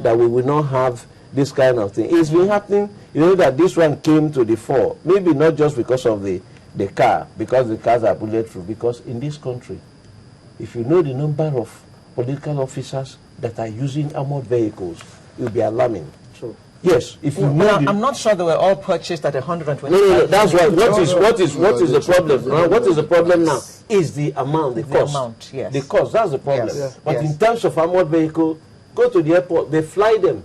that we will not have this kind of thing. It's been happening, you know, that this one came to the fore. Maybe not just because of the car, because the cars are bulletproof, because in this country, if you know the number of political officers that are using armored vehicles, it will be alarming. True. Yes, if you know I'm not sure they were all purchased at 120. No, that's right. What is the problem now? What is the problem now? Is the amount, the cost. Amount, yes. The cost, that's the problem. Yes. But in terms of armored vehicle, go to the airport, they fly them.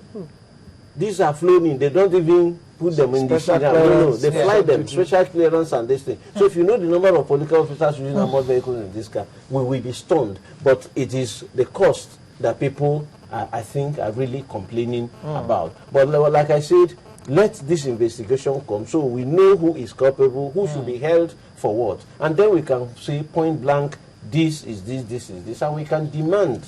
These are flown in, they don't even put them in the they fly them, special clearance and this thing. So if you know the number of political officers using armored vehicles in this car, we will be stunned. But it is the cost that people, I think, are really complaining about. But like I said, let this investigation come so we know who is culpable, who should be held for what. And then we can say point blank, this is this, this is this, and we can demand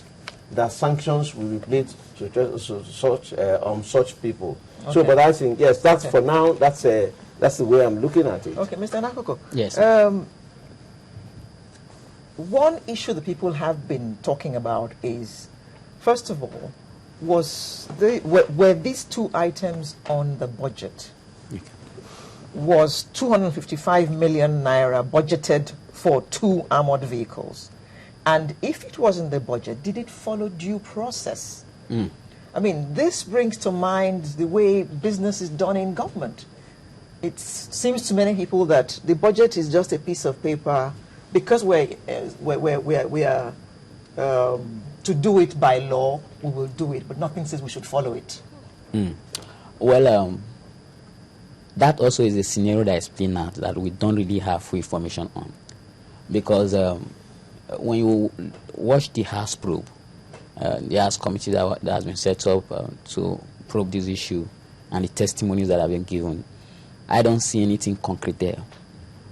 that sanctions will be placed on such people. Okay. So, but I think, yes, that's for now, that's the way I'm looking at it. Okay, Mr. Nakoko. Yes. One issue that people have been talking about is, first of all, were these two items on the budget? Was 255 million naira budgeted for 2 armored vehicles? And if it was in the budget, did it follow due process? I mean, this brings to mind the way business is done in government. It seems to many people that the budget is just a piece of paper because we are to do it by law, we will do it, but nothing says we should follow it. Well, that also is a scenario that is playing out that we don't really have full information on. Because when you watch the House probe, the House committee that has been set up to probe this issue and the testimonies that have been given, I don't see anything concrete there.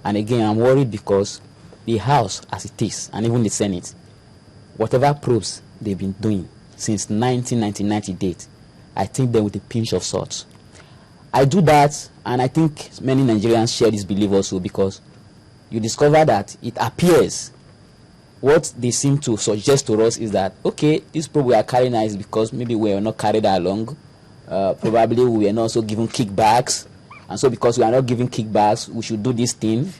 And again, I'm worried because the House, as it is, and even the Senate, whatever probes they've been doing since 1999 to date, I think they're with a pinch of salt. I do that, and I think many Nigerians share this belief also, because you discover that it appears what they seem to suggest to us is that, okay, this probe we are carrying out is because maybe we are not carried along. Probably we are not also given kickbacks. And so because we are not giving kickbacks, we should do this thing.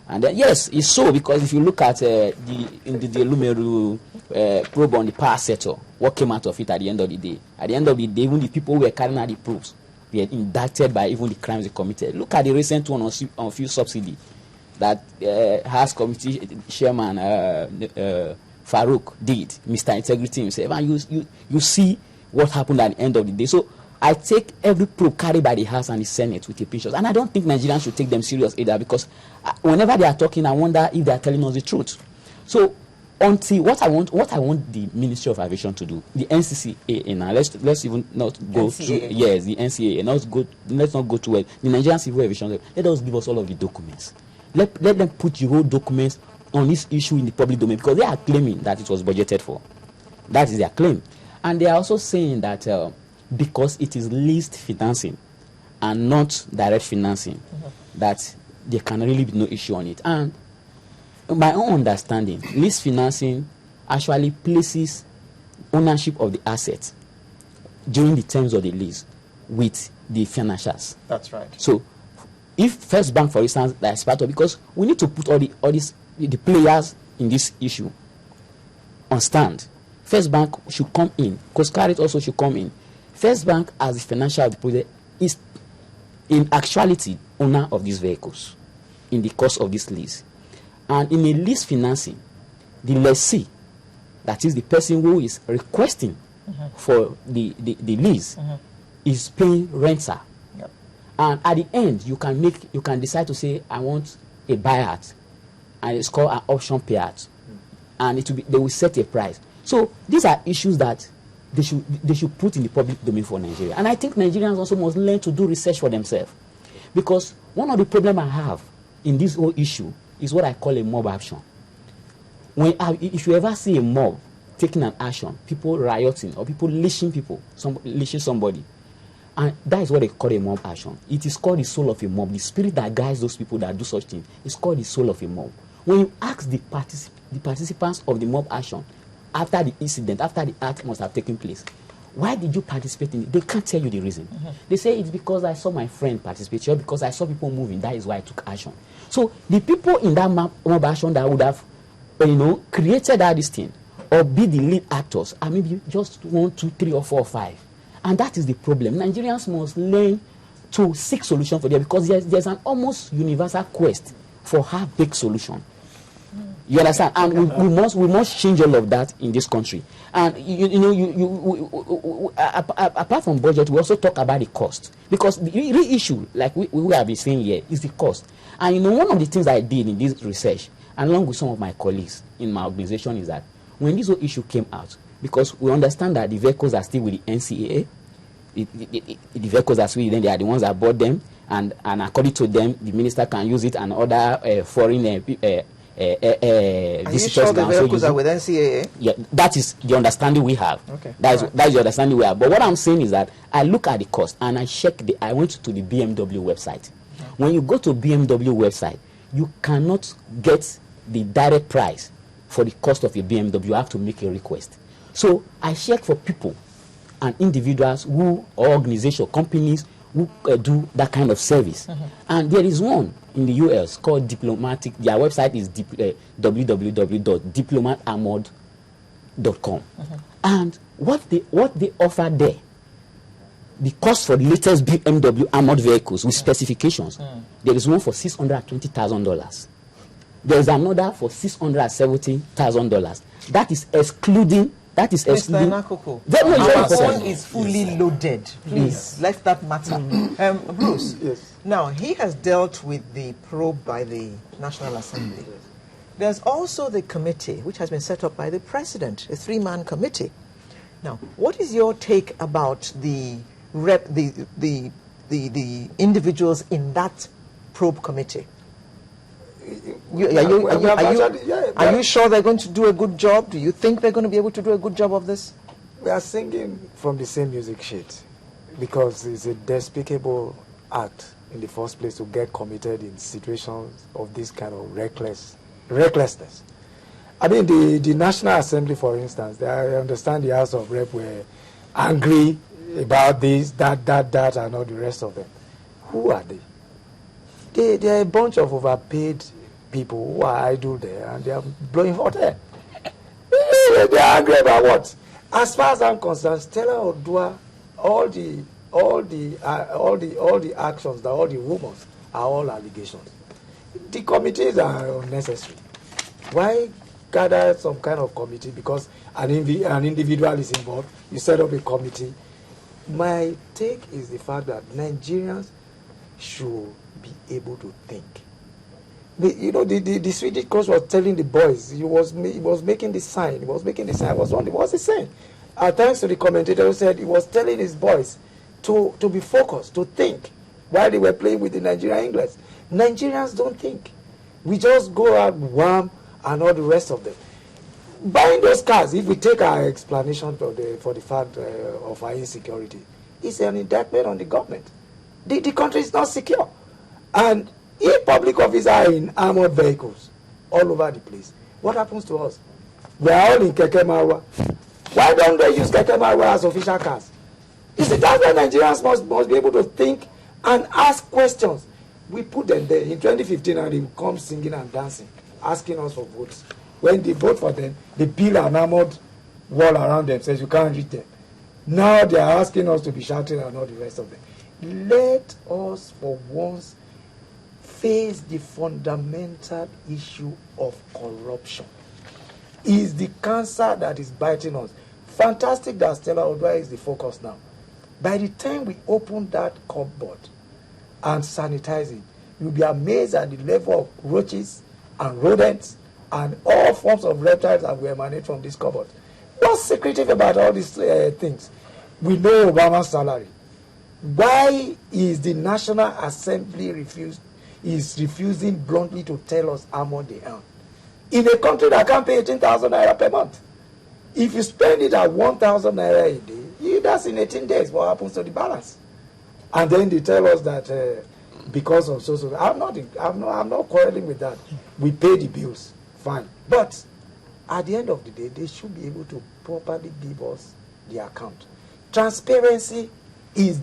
And then, yes, it's so, because if you look at the Lumeru probe on the power sector, what came out of it at the end of the day? At the end of the day, even the people who were carrying out the probes were indicted by even the crimes they committed. Look at the recent one on fuel subsidy that House Committee Chairman Farouk did, Mr. Integrity himself, and you see what happened at the end of the day. So I take every probe carried by the House and the Senate with a pinch of salt, and I don't think Nigerians should take them serious either, because whenever they are talking, I wonder if they are telling us the truth. So until what I want the Ministry of Aviation to do, the NCCA, now let's even not go NCAA. through, yes, the NCAA, let's not go to it. The Nigerian Civil Aviation, let us give us all of the documents. Let them put the whole documents on this issue in the public domain, because they are claiming that it was budgeted for. That is their claim. And they are also saying that because it is leased financing and not direct financing, that there can really be no issue on it. And my own understanding, lease financing actually places ownership of the assets during the terms of the lease with the financiers. That's right. So if First Bank, for instance, that is part of, because we need to put all the players in this issue on stand. First Bank should come in. Coast Guard also should come in. First Bank, as the financier of the project, is in actuality owner of these vehicles in the course of this lease. And in a lease financing, the lessee, that is the person who is requesting for the lease, is paying renter. Yep. And at the end, you can decide to say, I want a buyout, and it's called an option payout, and they will set a price. So these are issues that they should put in the public domain for Nigeria. And I think Nigerians also must learn to do research for themselves, because one of the problems I have in this whole issue is what I call a mob action. If you ever see a mob taking an action, people rioting or people leashing somebody, and that is what they call a mob action. It is called the soul of a mob. The spirit that guides those people that do such things is called the soul of a mob. When you ask the participants of the mob action after the incident, after the act must have taken place, why did you participate in it? They can't tell you the reason. They say it's because I saw my friend participate, or because I saw people moving, that is why I took action. So the people in that mob action that would have, created that this thing, or be the lead actors, are maybe just 1, 2, 3, or 4, or 5. And that is the problem. Nigerians must learn to seek solution for them, because there's an almost universal quest for half-baked solution. You understand? And we must change all of that in this country. And apart from budget, we also talk about the cost, because the real issue, like we have been saying here, is the cost. And one of the things I did in this research, along with some of my colleagues in my organization, is that when this whole issue came out, because we understand that the vehicles are still with the NCAA, the vehicles are still with them, they are the ones that bought them, and according to them, the minister can use it, and other foreign are you sure the vehicles are with NCAA? Yeah, that is the understanding we have. Okay. That's the understanding we have. But what I'm saying is that I look at the cost, and I went to the BMW website. When you go to BMW website, you cannot get the direct price for the cost of a BMW. You have to make a request. So I check for people and individuals or organizations, companies who do that kind of service. And there is one in the US called Diplomatic. Their website is www.diplomatarmored.com. And what they offer there, the cost for the latest BMW armored vehicles with specifications, there is one for $620,000. There is another for $670,000. That is excluding. Mr. Nakoko, our own is fully loaded. Please, let that matter. Bruce, yes. Now, he has dealt with the probe by the National Assembly. There's also the committee, which has been set up by the president, a 3-man committee. Now, what is your take about the individuals in that probe committee? Are you sure they're going to do a good job? Do you think they're going to be able to do a good job of this? We are singing from the same music sheet, because it's a despicable act in the first place to get committed in situations of this kind of recklessness. I mean, the National Assembly, for instance, I understand the House of Rep were angry about this, that, and all the rest of them. Who are they? They are a bunch of overpaid people who are idle there, and they are blowing hot air. They are angry about what? As far as I'm concerned, Stella Odua, all the actions, all the rumors are all allegations. The committees are unnecessary. Why gather some kind of committee because an individual is involved? You set up a committee. My take is the fact that Nigerians should be able to think. The Swedish coach was telling the boys, he was making the sign. What's he saying? Thanks to the commentator who said he was telling his boys to be focused, to think, while they were playing with the Nigerian English. Nigerians don't think. We just go out, wham, and all the rest of them. Buying those cars, if we take our explanation for the fact of our insecurity, it's an indictment on the government. The country is not secure. And if public officers are in armored vehicles all over the place, what happens to us? We are all in Keke Marwa. Why don't they use Keke Marwa as official cars? You see, that's why Nigerians must be able to think and ask questions. We put them there in 2015 and they come singing and dancing, asking us for votes. When they vote for them, they build an armored wall around them, says you can't reach them. Now they are asking us to be shouting and all the rest of them. Let us for once face the fundamental issue of corruption. Is the cancer that is biting us. Fantastic that Stella Odua is the focus now. By the time we open that cupboard and sanitize it, you'll be amazed at the level of roaches and rodents and all forms of reptiles that will emanate from this cupboard. What's secretive about all these things? We know Obama's salary. Why is the National Assembly refusing bluntly to tell us how much they earn? In a country that can't pay 18,000 naira per month. If you spend it at 1,000 naira a day, that's in 18 days. What happens to the balance? And then they tell us that because of so, I'm not quarreling with that. We pay the bills, fine. But at the end of the day, they should be able to properly give us the account. Transparency is